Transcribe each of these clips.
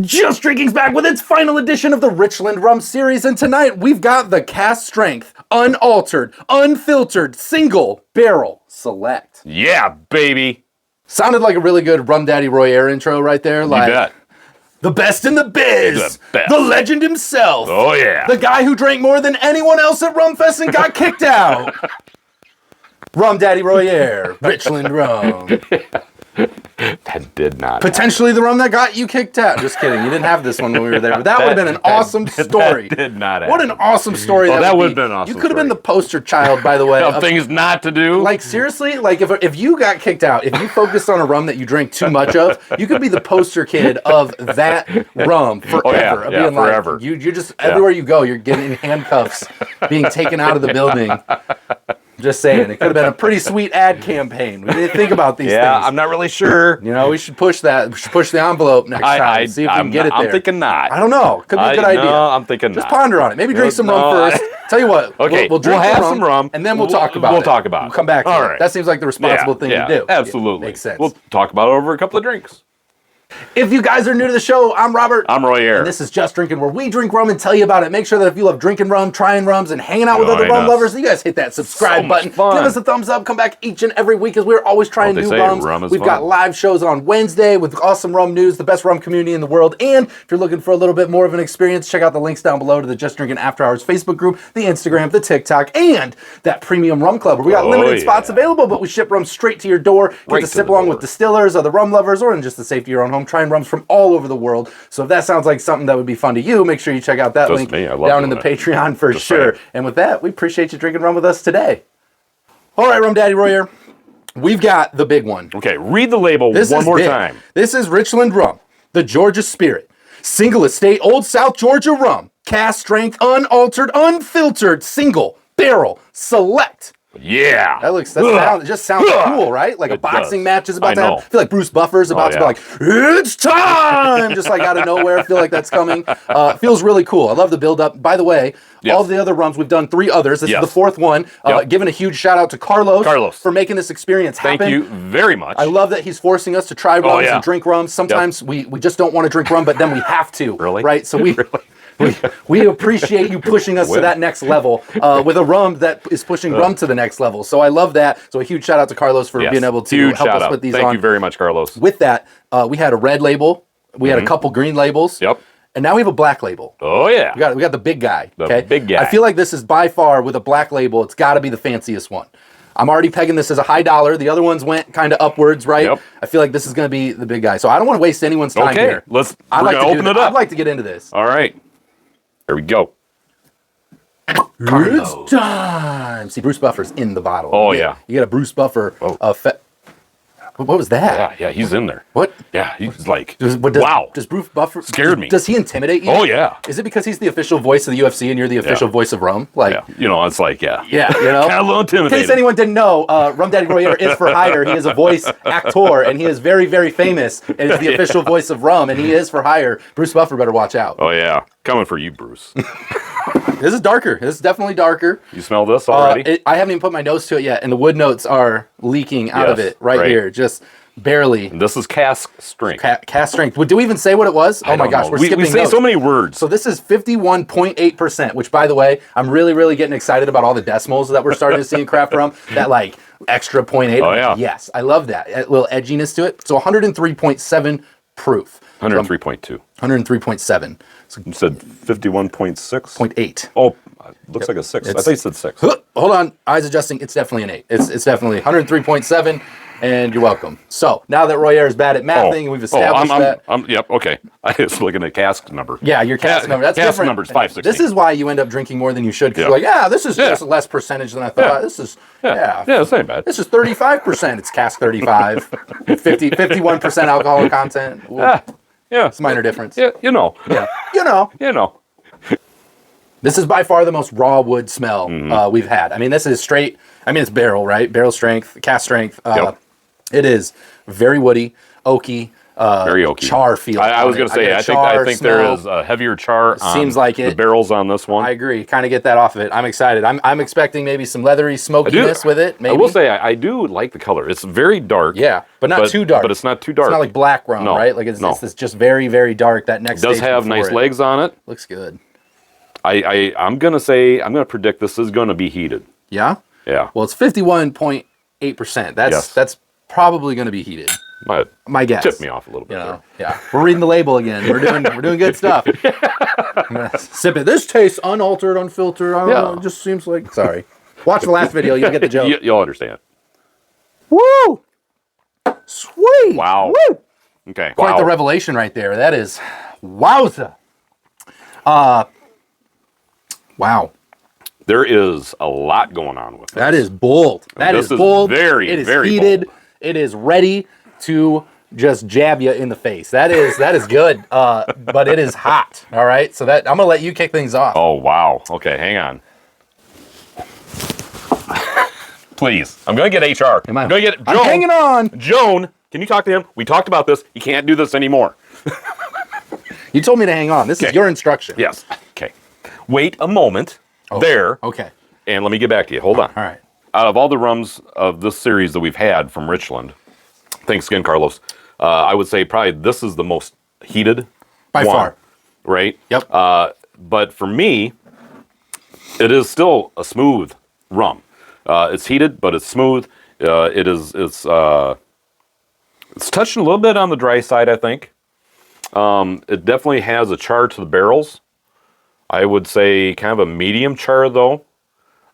Just Drinking's back with its final edition of the Richland Rum series, and tonight we've got the Cask Strength, unaltered, unfiltered, single barrel select. Yeah, baby. Sounded like a really good Rum Daddy Royer intro right there. Like, you bet. The best in the biz. The legend himself. Oh, yeah. The guy who drank more than anyone else at Rumfest and got kicked out. Rum Daddy Royer, Richland Rum. That did not Potentially the rum that got you kicked out. Just kidding. You didn't have this one when we were there. But that would have been an awesome story. That did not happen. What an awesome story that would would have been an awesome You could have been the poster child, by the way. of things not to do. Like, seriously, like if you got kicked out, if you focused on a rum that you drank too much of, you could be the poster kid of that rum forever. Oh, yeah. Of Yeah, being forever. Like, you just, everywhere you go, you're getting in handcuffs, being taken out of the building. Just saying, it could have been a pretty sweet ad campaign. We didn't think about these things. Yeah, I'm not really sure. You know, we should push that. We should push the envelope next time. See if we can get it there. I'm thinking not. I don't know. Could be a good idea. No, I'm thinking Just not. ponder on it. Maybe drink some rum first. Tell you what. Okay, we'll drink have the some rum, and then we'll talk about it. We'll talk about it. We'll come back to All it. right. That seems like the responsible thing to do. Absolutely. Makes sense. We'll talk about it over a couple of drinks. If you guys are new to the show, I'm Robert. I'm Royer. And this is Just Drinking, where we drink rum and tell you about it. Make sure that if you love drinking rum, trying rums, and hanging out with other rum lovers, you guys hit that subscribe button. Give us a thumbs up. Come back each and every week, as we're always trying new rums. We've got live shows on Wednesday with awesome rum news, the best rum community in the world. And if you're looking for a little bit more of an experience, check out the links down below to the Just Drinking After Hours Facebook group, the Instagram, the TikTok, and that Premium Rum Club, where we got limited spots available, but we ship rum straight to your door. Get to sip along with distillers, other rum lovers, or in just the safety of your own home, trying rums from all over the world. So if that sounds like something that would be fun to you, make sure you check out that link down in the Patreon for sure. And with that, we appreciate you drinking rum with us today. All right, Rum Daddy Royer, we've got the big one. Okay, read the label one more time. This is Richland Rum, the Georgia Spirit, single estate, Old South Georgia rum, cask strength, unaltered, unfiltered, single barrel select. Yeah. That just sounds cool, right? Like a boxing match is about to happen. I feel like Bruce Buffer's about to be like, it's time! Just like out of nowhere. I feel like that's coming. Feels really cool. I love the build up. By the way, all the other rums, we've done 3 others. This is the 4th one. Giving a huge shout out to Carlos for making this experience happen. Thank you very much. I love that he's forcing us to try rums and drink rums. Sometimes we just don't want to drink rum, but then we have to. Really? Right? So we appreciate you pushing us to that next level with a rum that is pushing rum to the next level. So I love that. So a huge shout out to Carlos for being able to help us put these on. Thank you very much, Carlos. With that, we had a red label. We had a couple green labels. Yep. And now we have a black label. Oh, yeah. We got the big guy. The big guy. I feel like this is by far, with a black label, it's got to be the fanciest one. I'm already pegging this as a high dollar. The other ones went kind of upwards, right? Yep. I feel like this is going to be the big guy. So I don't want to waste anyone's time here. We're going to open it up. I'd like to get into this. All right. Here we go. It's time. See, Bruce Buffer's in the bottle. Oh, yeah. You got a Bruce Buffer. What was that? Yeah, he's in there. What? Yeah, he's like, wow. Does Bruce Buffer... Scared me. Does he intimidate you? Oh, yeah. Is it because he's the official voice of the UFC and you're the official voice of rum? Like, it's like, Yeah, you know? Kind of a little intimidating. In case anyone didn't know, Rum Daddy Royer is for hire. He is a voice actor, and he is very, very famous, and is the official voice of rum, and he is for hire. Bruce Buffer better watch out. Oh, yeah. Coming for you, Bruce. This is darker. This is definitely darker. You smell this already? I haven't even put my nose to it yet, and the wood notes are leaking out of it right here. Just... barely. And this is cask strength. Cask strength. Do we even say what it was? Oh my gosh, we're skipping We say so many words. So this is 51.8%, which, by the way, I'm really, really getting excited about all the decimals that we're starting to see in craft rum. That like extra 0.8. Oh yeah. Yes, I love that. A little edginess to it. So 103.7 proof. 103.2. 103.7. So you said 51.6? 0.8. Oh, looks like a 6. I think you said 6. Hold on. Eyes adjusting. It's definitely an 8. It's definitely 103.7. And you're welcome. So now that Royer is bad at mathing, and we've established that. Yep, okay. I was looking at cask number. Yeah, your cask number. That's cask different. number is 516. This is why you end up drinking more than you should. Because you're like, this is just a less percentage than I thought. This is, this ain't bad. This is 35%. It's cask 35. 51% alcohol content. Yeah. It's a minor difference. Yeah, you know. Yeah, you know. You know. This is by far the most raw wood smell we've had. I mean, this is straight. I mean, it's barrel, right? Barrel strength, cask strength. It is very woody, oaky. very oaky char feel. I was going to say, I think there is a heavier char on seems like the barrels on this one. I agree. Kind of get that off of it. I'm excited. I'm expecting maybe some leathery smokiness with it. Maybe. I will say I do like the color. It's very dark. Yeah, but not too dark. But it's not too dark. It's not like black rum, right? Like it's just very, very dark. That next it does have nice legs on it. Looks good. I'm gonna predict this is gonna be heated. Yeah? Yeah. Well, it's 51.8%. That's probably gonna be heated. My guess. Tipped me off a little bit. Yeah. We're reading the label again. We're doing good stuff. I'm gonna sip it. This tastes unaltered, unfiltered. I don't know. It just seems like. Sorry. Watch the last video. You'll get the joke. You'll understand. Woo! Sweet. Wow. Woo! Okay. Quite the revelation right there. That is wowza. Wow. There is a lot going on with this. That is bold. That is bold. Very, it is very heated. bold. It is ready to just jab you in the face. That is good. But it is hot. All right. So I'm gonna let you kick things off. Oh wow. Okay, hang on. Please. I'm gonna get HR. I'm gonna get Joan. I'm hanging on. Joan, can you talk to him? We talked about this. He can't do this anymore. You told me to hang on. This is your instruction. Yes. Okay. Wait a moment. There. Okay. And let me get back to you. Hold on. All right. Out of all the rums of this series that we've had from Richland, thanks again, Carlos, I would say probably this is the most heated. By far. Right? Yep. But for me, it is still a smooth rum. It's heated, but it's smooth. It's touching a little bit on the dry side, I think. It definitely has a char to the barrels. I would say kind of a medium char, though.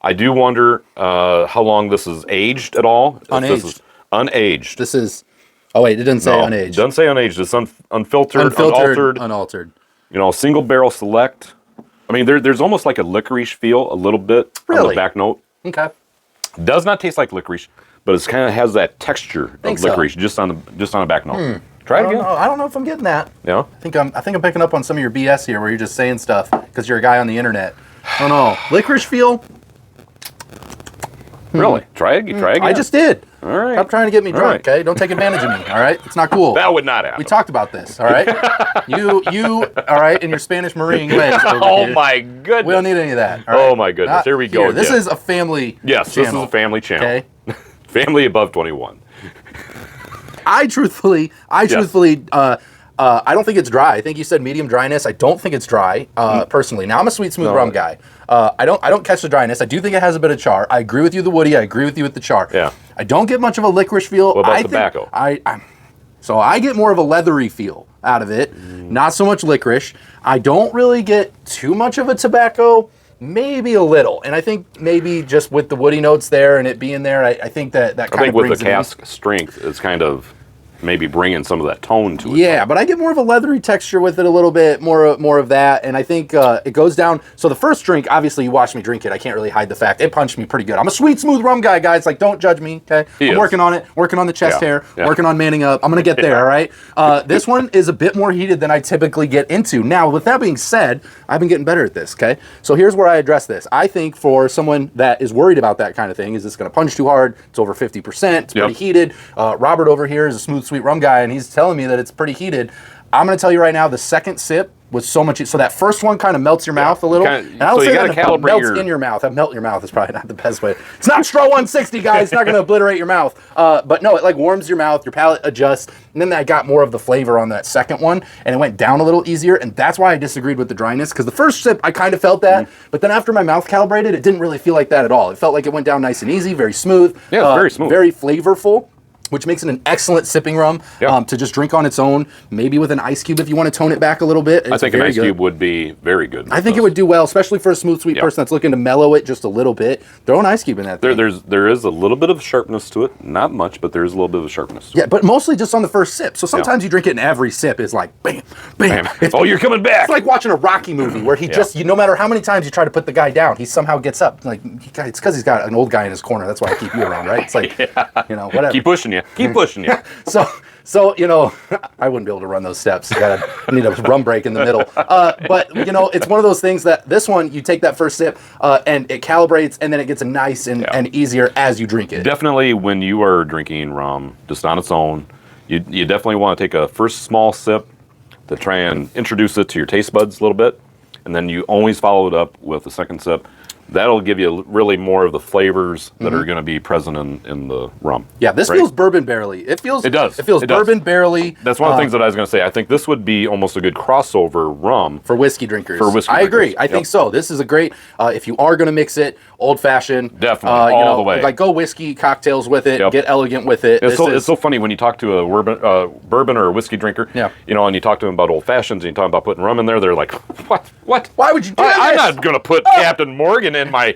I do wonder how long this is aged at all. Unaged. This is unaged. This is... Oh, wait. It doesn't say unaged. It doesn't say unaged. It's unfiltered, unaltered. You know, single barrel select. I mean, there's almost like a licorice feel a little bit on the back note. Okay. Does not taste like licorice, but it kind of has that texture of licorice just on the back note. Try it again. I don't know if I'm getting that. Yeah. I think I'm picking up on some of your BS here, where you're just saying stuff because you're a guy on the internet. I don't know. Licorice feel. Really? Try it again. I just did. All right. Stop trying to get me drunk, okay? Don't take advantage of me, all right? It's not cool. That would not happen. We talked about this, all right? you, all right, in your Spanish Marine ways. Oh, my goodness. We don't need any of that. All right? Oh, my goodness. Here we go again. This is a family channel. This is a family channel. Okay? Family above 21. I truthfully, I don't think it's dry. I think you said medium dryness. I don't think it's dry, personally. Now, I'm a sweet, smooth rum guy. I don't catch the dryness. I do think it has a bit of char. I agree with you, the woody. I agree with you with the char. Yeah. I don't get much of a licorice feel. What about tobacco? So I get more of a leathery feel out of it. Not so much licorice. I don't really get too much of a tobacco. Maybe a little. And I think maybe just with the woody notes there and it being there, I think that kind of brings it in. I think with the cask strength, it's kind of maybe bringing some of that tone to it. Yeah, but I get more of a leathery texture with it a little bit, more of that, and I think it goes down. So the first drink, obviously you watched me drink it. I can't really hide the fact. It punched me pretty good. I'm a sweet, smooth rum guy, guys. Like, don't judge me, okay? I'm working on it, working on the chest hair, working on manning up. I'm going to get there, all right? This one is a bit more heated than I typically get into. Now, with that being said, I've been getting better at this, okay? So here's where I address this. I think for someone that is worried about that kind of thing, is this going to punch too hard? It's over 50%. It's pretty heated. Robert over here is a smooth, sweet rum guy, and he's telling me that it's pretty heated. I'm going to tell you right now, the second sip was so much. So that first one kind of melts your mouth a little. And I don't say that it melts in your mouth. Melt in your mouth is probably not the best way. It's not Straw 160, guys. It's not going to obliterate your mouth. But no, it like warms your mouth. Your palate adjusts. And then I got more of the flavor on that second one, and it went down a little easier. And that's why I disagreed with the dryness, because the first sip I kind of felt that, but then after my mouth calibrated, it didn't really feel like that at all. It felt like it went down nice and easy, very smooth. Yeah, very smooth, very flavorful, which makes it an excellent sipping rum to just drink on its own, maybe with an ice cube if you want to tone it back a little bit. I think an ice cube would be very good. I think it would do well, especially for a smooth, sweet person that's looking to mellow it just a little bit. Throw an ice cube in that thing. There is a little bit of sharpness to it. Not much, but there is a little bit of sharpness to it. Yeah, but mostly just on the first sip. So sometimes you drink it and every sip is like, bam, bam. Oh, you're coming back. It's like watching a Rocky movie where he just, no matter how many times you try to put the guy down, he somehow gets up. Like, it's because he's got an old guy in his corner. That's why I keep you around, right? It's like, whatever. Keep pushing you. Keep pushing you. So I wouldn't be able to run those steps. I need a rum break in the middle. But it's one of those things that this one, you take that first sip and it calibrates, and then it gets nice and easier as you drink it. Definitely when you are drinking rum just on its own, You definitely want to take a first small sip to try and introduce it to your taste buds a little bit, and then you always follow it up with a second sip. That'll give you really more of the flavors that are going to be present in the rum. Yeah, this feels bourbon barrely. It does. It feels bourbon barely. That's one of the things that I was going to say. I think this would be almost a good crossover rum for whiskey drinkers. I agree. I think so. This is a great. If you are going to mix it, old fashioned. Definitely, all the way. Like go whiskey cocktails with it. Get elegant with it. It's so funny when you talk to a bourbon or a whiskey drinker. Yeah. And you talk to them about old fashions, and you talk about putting rum in there. They're like, what? Why would you do this? I'm not going to put Captain Morgan in my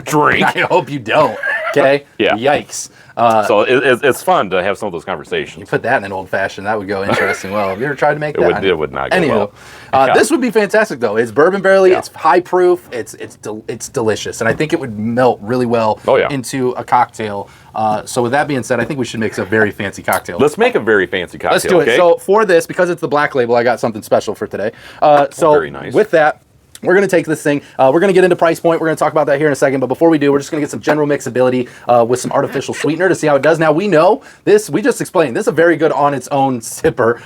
drink. I hope you don't. Okay. Yeah. Yikes. So it's fun to have some of those conversations. You put that in an old fashioned, that would go interesting. Well, have you ever tried to make that? It would not go well. This would be fantastic though. It's bourbon barely. It's high proof. It's delicious, and I think it would melt really well into a cocktail. So with that being said, I think we should make a very fancy cocktail. Let's make a very fancy cocktail. Let's do it. So for this, because it's the black label, I got something special for today. Very nice. With that, we're going to take this thing. We're going to get into price point. We're going to talk about that here in a second. But before we do, we're just going to get some general mixability with some artificial sweetener to see how it does. Now, we know this. We just explained. This is a very good on its own sipper.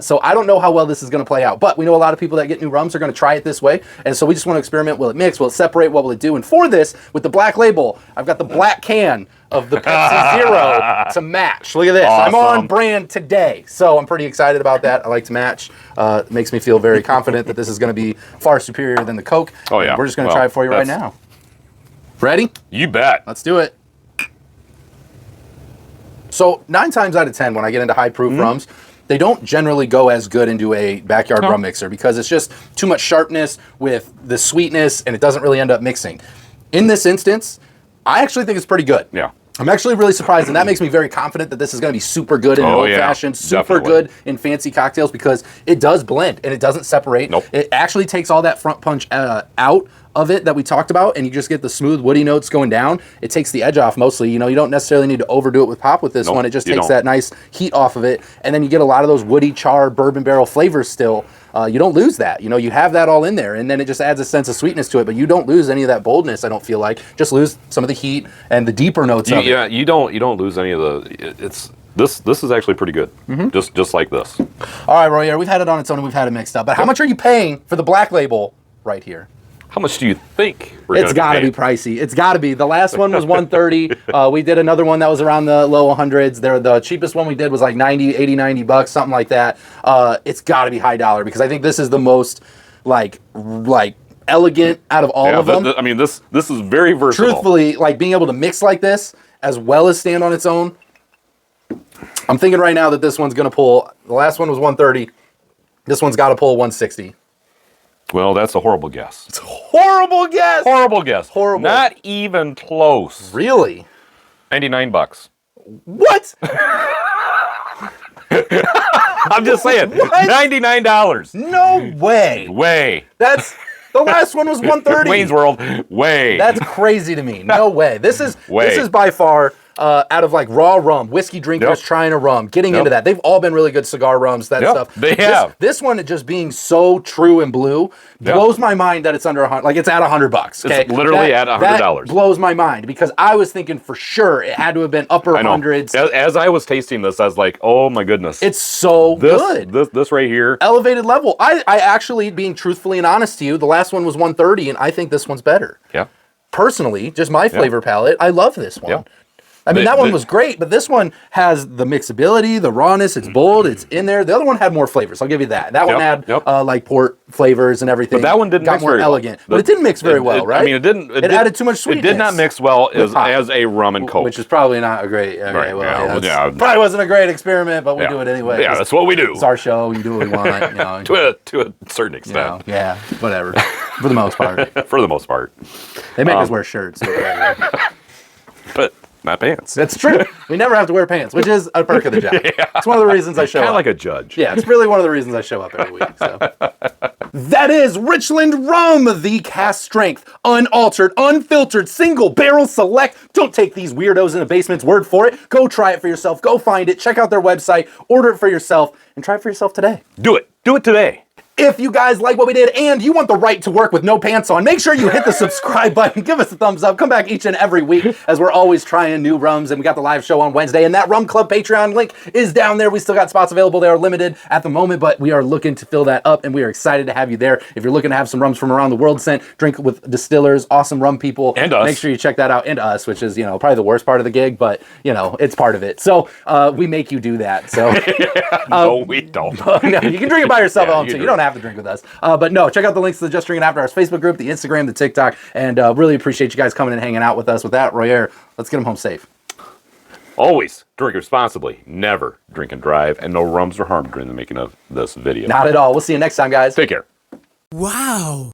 So I don't know how well this is going to play out. But we know a lot of people that get new rums are going to try it this way. And so we just want to experiment. Will it mix? Will it separate? What will it do? And for this, with the black label, I've got the black can of the Pepsi Zero to match. Look at this. Awesome. I'm on brand today. So I'm pretty excited about that. I like to match. It makes me feel very confident that this is going to be far superior than the Coke. Oh, yeah. We're just going to try it for you right now. Ready? You bet. Let's do it. So 9 times out of 10, when I get into high proof rums, they don't generally go as good into a backyard rum mixer because it's just too much sharpness with the sweetness and it doesn't really end up mixing. In this instance, I actually think it's pretty good. Yeah. I'm actually really surprised, and that makes me very confident that this is going to be super good in an old-fashioned, super good in fancy cocktails because it does blend and it doesn't separate. Nope. It actually takes all that front punch out of it that we talked about, and you just get the smooth woody notes going down. It takes the edge off mostly. You don't necessarily need to overdo it with pop with this one. It just takes that nice heat off of it, and then you get a lot of those woody, char, bourbon barrel flavors still. You don't lose that. You have that all in there, and then it just adds a sense of sweetness to it, but you don't lose any of that boldness, I don't feel like. Just lose some of the heat and the deeper notes of it. Yeah, you don't lose any of the... This is actually pretty good. Just like this. All right, Royer, we've had it on its own and we've had it mixed up, but how much are you paying for the black label right here? How much do you think It's got to be pricey. It's got to be. The last one was $130. We did another one that was around the low hundreds. The cheapest one we did was like $80, $90, something like that. It's got to be high dollar because I think this is the most like elegant out of all of them. I mean, this is very versatile. Truthfully, like being able to mix like this as well as stand on its own. I'm thinking right now that this one's going to pull. The last one was $130. This one's got to pull $160. Well, that's a horrible guess. It's a horrible guess. Horrible guess. Horrible. Not even close. Really? $99. What? I'm just saying. What? $99. No way. Way. That's the last one was $130. Wayne's World. Way. That's crazy to me. No way. This is by far out of like raw rum, whiskey drinkers trying a rum, getting into that. They've all been really good cigar rums, that stuff. They have. This one just being so true and blue blows my mind that it's under $100. Like it's at $100. Okay? It's literally at $100. That blows my mind because I was thinking for sure it had to have been upper hundreds. As I was tasting this, I was like, oh my goodness. It's so good. This right here. Elevated level. I actually, being truthfully and honest to you, the last one was $130 and I think this one's better. Yeah. Personally, just my flavor palette, I love this one. Yeah. I mean, that one was great, but this one has the mixability, the rawness, it's bold, it's in there. The other one had more flavors, I'll give you that. That one had like port flavors and everything. But that one didn't got mix more very elegant. well. But it didn't mix very well, right? I mean, it added too much sweetness. It did not mix well as a rum and Coke. Which is probably not a great, right. probably wasn't a great experiment, but we do it anyway. Yeah, that's what we do. It's our show, you do what we want. To a certain extent. Yeah, whatever. For the most part. For the most part. They make us wear shirts. But not pants. That's true. We never have to wear pants, which is a perk of the job. It's one of the reasons I show up. Kind of like a judge. Yeah, it's really one of the reasons I show up every week. So. That is Richland Rum, the Cask strength, unaltered, unfiltered, single barrel select. Don't take these weirdos in the basement's word for it. Go try it for yourself. Go find it. Check out their website. Order it for yourself and try it for yourself today. Do it. Do it today. If you guys like what we did and you want the right to work with no pants on, make sure you hit the subscribe button, give us a thumbs up, come back each and every week as we're always trying new rums, and we got the live show on Wednesday, and that Rum Club Patreon link is down there. We still got spots available. They are limited at the moment, but we are looking to fill that up, and we are excited to have you there. If you're looking to have some rums from around the world sent, drink with distillers, awesome rum people, and us. Make sure you check that out, and us, which is, probably the worst part of the gig, but, it's part of it. So we make you do that. So no, we don't. No, you can drink it by yourself at home, too. do. You don't have to drink with us. But no, check out the links to the Just Drinking After Hours Facebook group, the Instagram, the TikTok, and really appreciate you guys coming and hanging out with us. With that, Royer, let's get them home safe. Always drink responsibly. Never drink and drive, and no rums are harmed during the making of this video. Not at all. We'll see you next time, guys. Take care. Wow.